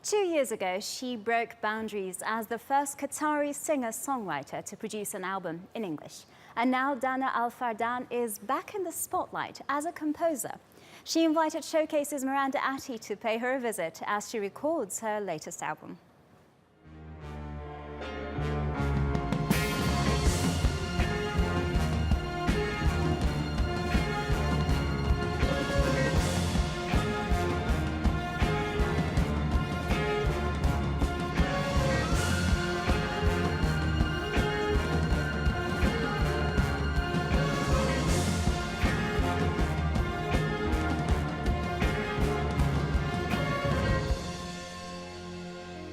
2 years ago, she broke boundaries as the first Qatari singer-songwriter to produce an album in English. And now Dana Al Fardan is back in the spotlight as a composer. She invited Showcase's Miranda Atti to pay her a visit as she records her latest album.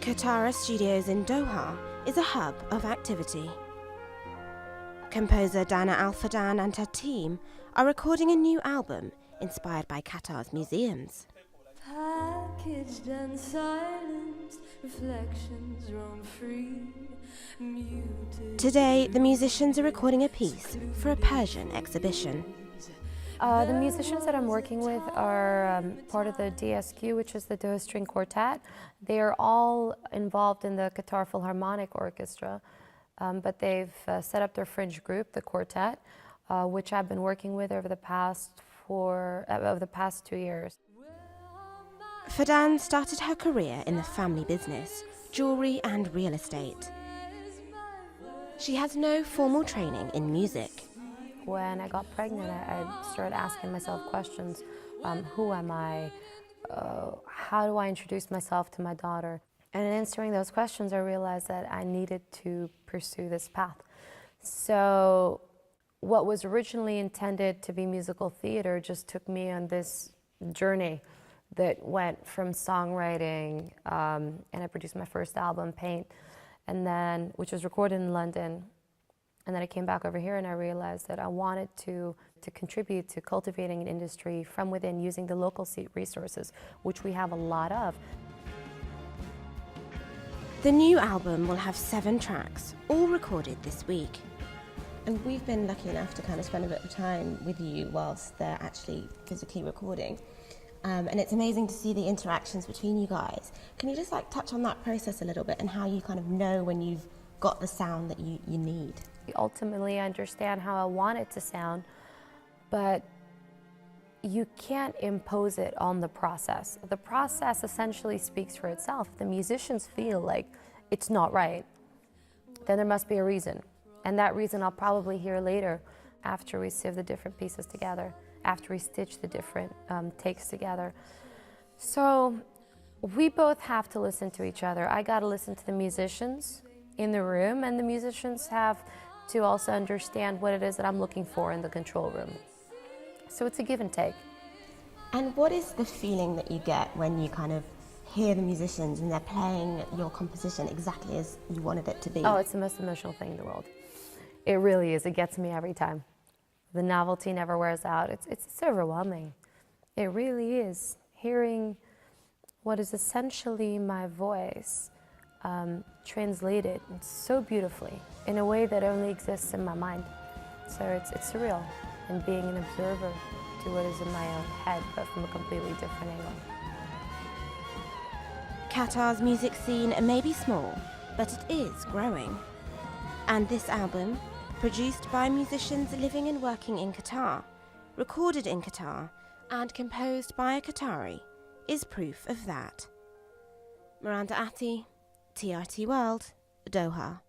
Qatari Studios in Doha is a hub of activity. Composer Dana Al Fardan and her team are recording a new album inspired by Qatar's museums. Packaged and silenced, reflections roam free, muted. Today, the musicians are recording a piece for a Persian exhibition. The musicians that I'm working with are part of the DSQ, which is the Doha String Quartet. They are all involved in the Qatar Philharmonic Orchestra, but they've set up their fringe group, the Quartet, which I've been working with over the past 2 years. Fardan started her career in the family business, jewelry and real estate. She has no formal training in music. When I got pregnant, I started asking myself questions. Who am I? How do I introduce myself to my daughter? And in answering those questions, I realized that I needed to pursue this path. So what was originally intended to be musical theater just took me on this journey that went from songwriting, and I produced my first album, Paint, and then, which was recorded in London. And then I came back over here and I realized that I wanted to contribute to cultivating an industry from within using the local resources, which we have a lot of. The new album will have 7 tracks, all recorded this week. And we've been lucky enough to kind of spend a bit of time with you whilst they're actually physically recording. And it's amazing to see the interactions between you guys. Can you just touch on that process a little bit and how you kind of know when you've got the sound that you need? Ultimately, I understand how I want it to sound, but you can't impose it on the process. The process essentially speaks for itself. If the musicians feel like it's not right, then there must be a reason. And that reason I'll probably hear later after we sieve the different pieces together, after we stitch the different takes together. So we both have to listen to each other. I got to listen to the musicians in the room, and the musicians have to also understand what it is that I'm looking for in the control room. So it's a give and take. And what is the feeling that you get when you kind of hear the musicians and they're playing your composition exactly as you wanted it to be? Oh, it's the most emotional thing in the world. It really is. It gets me every time. The novelty never wears out. It's overwhelming. It really is. Hearing what is essentially my voice translated so beautifully in a way that only exists in my mind. So it's surreal, and being an observer to what is in my own head, but from a completely different angle. Qatar's music scene may be small, but it is growing. And this album, produced by musicians living and working in Qatar, recorded in Qatar, and composed by a Qatari, is proof of that. Miranda Atti, TRT World, Doha.